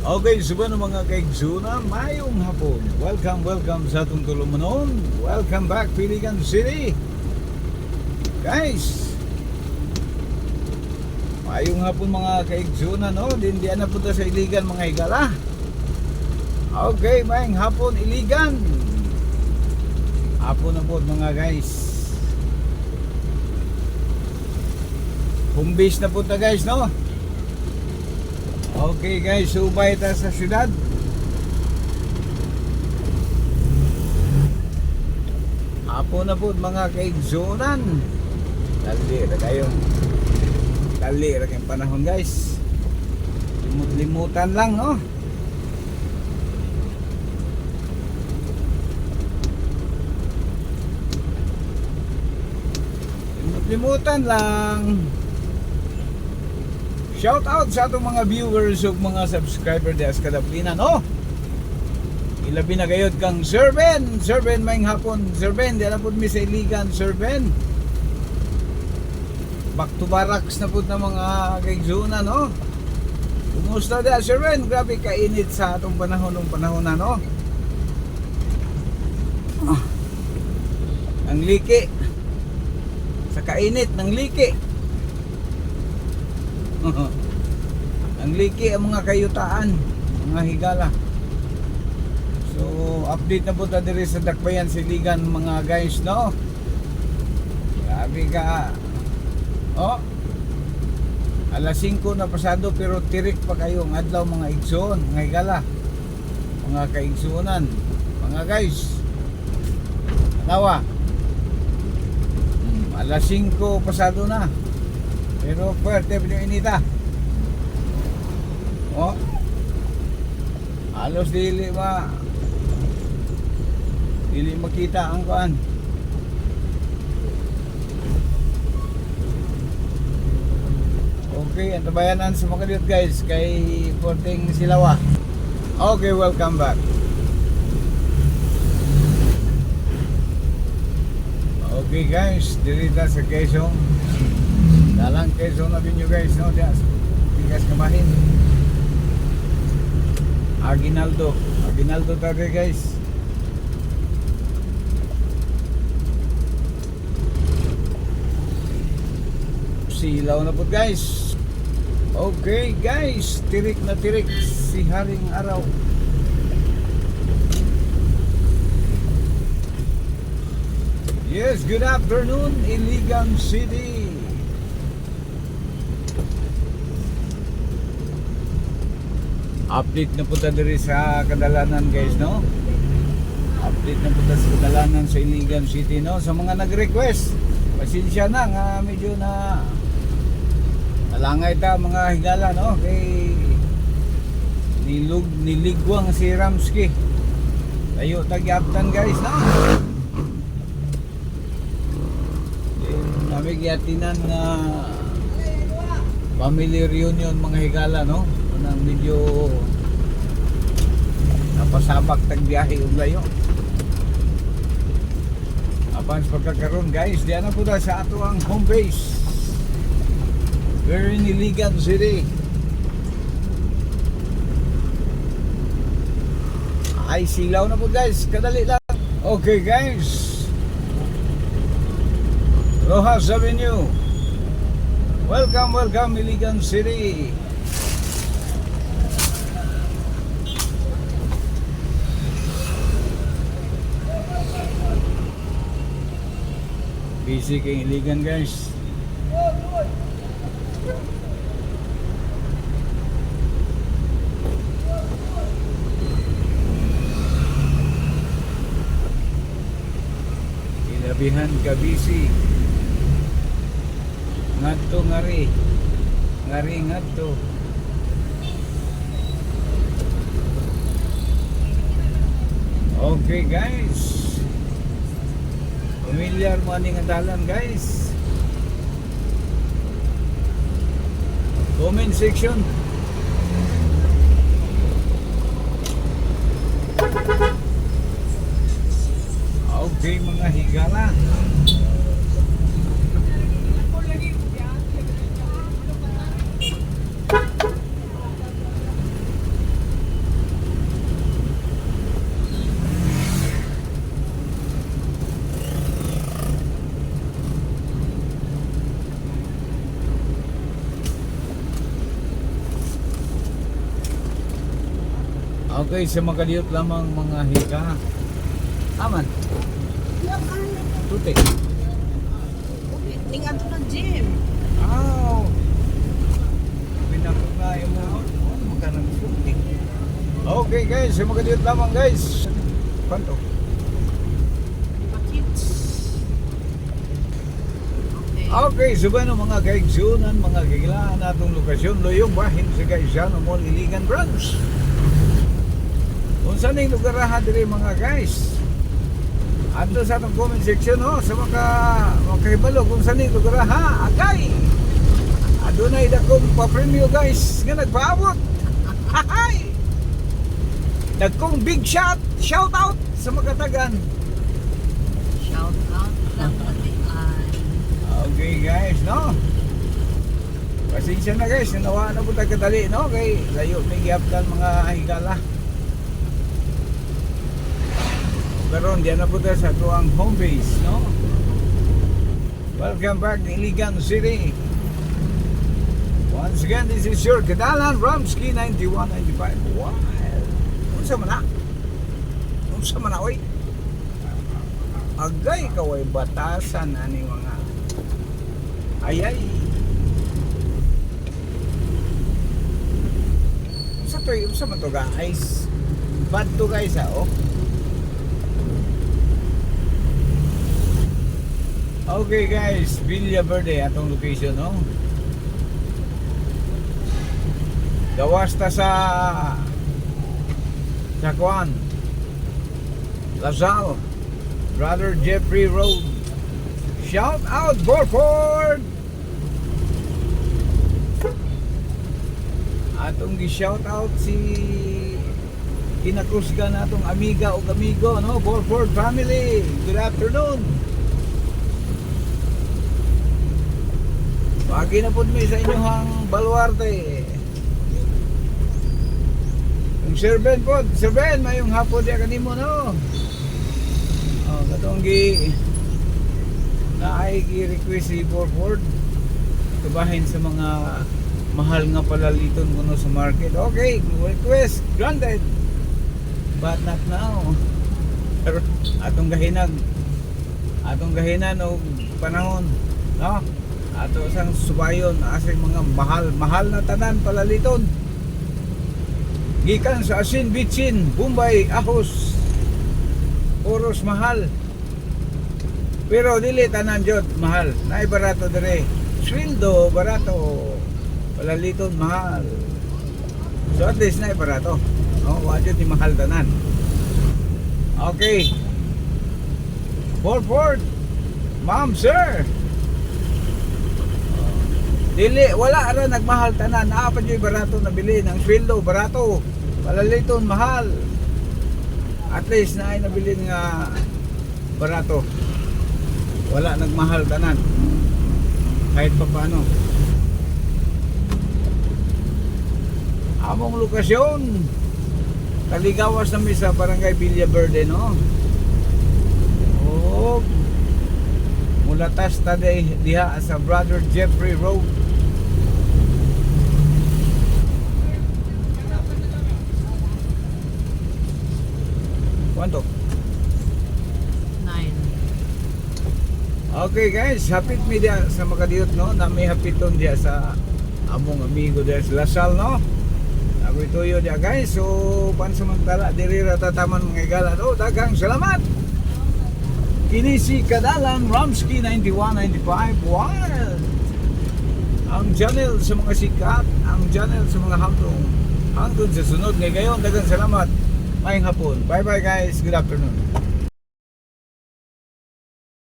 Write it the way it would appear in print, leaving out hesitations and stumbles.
Okay, suba ng mga kaigsoona, mayong hapon. Welcome sa atong tulumanon. Welcome back, Piligan City. Guys, mayong hapon mga kaigsoona, no? Dindihan na punta sa Iligan mga higala. Okay, mayong hapon, Iligan. Hapon na po mga guys. Humbis na punta guys, no? Okay guys, subay tayo sa syudad. Hapon na po mga kaigsunan. Dali na kayo. Dali na kayong panahon guys. Limut-limutan lang, no? Limut-limutan lang. Shout out sa atong mga viewers ug mga subscriber des kadapina, no? Ilabi na gayud kang Sir Ben mayong hapon. Sir Ben, di na pud mi sa Iligan, Sir Ben. Back to barracks na pud na mga kaigsunan, no? Kumusta da Sir Ben? Grabe kainit sa atong panahon na, no? Ang liki. Sa kainit ng liki. Ang liki ang mga kayutaan, mga higala. So update na po ta diri sa Dakbayan Iligan mga guys, no? Grabe ka. Oh, alas 5 na pasado pero tirik pa kayo ng adlaw mga igsoon, mga higala, mga kaigsuonan, mga guys. Nawa alas 5 pasado na pero fuerte pa yung inita. Oh, halos dili makita ang kuan. Okay, ang tabayanan sa mga kadiyot guys kay Porting Silawa. Okay, welcome back. Okay guys, dirita sa Quezon. Dalang Quezon na binyo guys, no? Tigas kamahin. Aguinaldo tayo guys. Silaw na po guys. Okay guys, tirik na tirik si Haring Araw. Yes, good afternoon Iligan City. Update na punta diri sa Kadalanan guys, no? Update na punta sa Kadalanan sa Iligan City, no? Sa mga nag-request, pasensya na nga medyo na alangay ta mga higala, no? Kay niligwang si Ramsky. Tayo tag-aptan guys, no? Nabigyatinan na family reunion mga higala, no? Nang medyo napasabak tagbiyahe og layo. Apan sa pagkakaroon guys, diyan na po na sa ato ang home base. We're in Iligan City. Ay silaw na po guys, kadali lang. Okay guys, Rojas Avenue. Welcome Iligan City. Busy kay Iligan guys. Ilabihan ka busy. Ngadto ngari ngadto. Okay guys, familiar mo aning dalan guys. Comment section. Okay mga higala. Okay, sa makadiyot lamang mga higa. Aman. Tutik. Ning ato na gym. Aw. Pinakot na yung mga magkanang tutik. Okay guys, sa makadiyot lamang guys. Kwanto? Pakits. Okay. Okay, subano mga kaigsunan, mga kagilaan natong lokasyon, Loyong Bahin sa Gaisano Mall, Iligan Branch. Kung saan yung lugar ha diri mga guys. Ando sa atong comment section sa makahibalo kung saan yung lugar ha. Agay! Adunay dakong pa-premyo guys nga nagpaabot. Hahay! Nagkong big shout out sa Makatagan. Shout out lang natin ay. Okay guys, no? Pasensya na guys, nawa na po tayo kadali, no? Kay layo may giaptan mga higala. Karon diyan na po tayo sa tuang home base, no? Welcome back to Iligan City. Once again, this is your Kadalan Ramsky 9195. Wow! Unsa man na? Unsa man na, oy? Agay kaway batasan ani mga ayay. Unsa man to guys? Bad to guys oh. Okay guys, Villa Verde atong location no. Gawas ta sa Kwan, Lazal, Brother Jeffrey Road. Shout out Borford. Atong gi-shout out si kinakrusgan natong amiga o amigo no, Borford family. Good afternoon. Pagi na po mi sa inyong baluarte. Yung Sir Ben po, Sir Ben, mayong hapon diya kanimo no. Katong naay gi-request si Borford kabahin sa mga mahal nga palaliton kuno sa market. Okay, request granted. But not now. Pero atong gahinan og panahon, no? Ato sang subayon asing mga mahal na tanan palaliton. Gikan sa asin, bitsin, Bombay, ahos, oros mahal. Pero dili tanan jud mahal. Naay barato dire. Sweldo barato. Palaliton mahal. So at least naay barato. Wa jud ni mahal tanan. Okay. Borford. Ma'am, sir. Dili, wala ra nagmahal tanan. Naa pa jud barato na bilhin. Ang sweldo barato, palaliton mahal. At least naay nabilin nga barato. Wala nagmahal tanan. Kahit pa paano. Among lokasyon, Taligawas na mi sa Barangay Villa Verde no. Mulatas ta diha sa Brother Jeffrey Road. Kwanto? 9. Okay guys, hapit mi diya sa Makadiyot no, na may hapiton diya sa among amigo diya sa Lasal no. Ako ituyo diya guys, so pansamantala diri ra tataman mga igala. Daghang salamat. Kini si Kadalan Ramsky 9195 Wild. Ang channel sa mga sikat, ang channel sa mga hamdong. Hangtod sa sunod ngayon, daghang salamat. Maayong hapon. Bye bye guys. Good afternoon.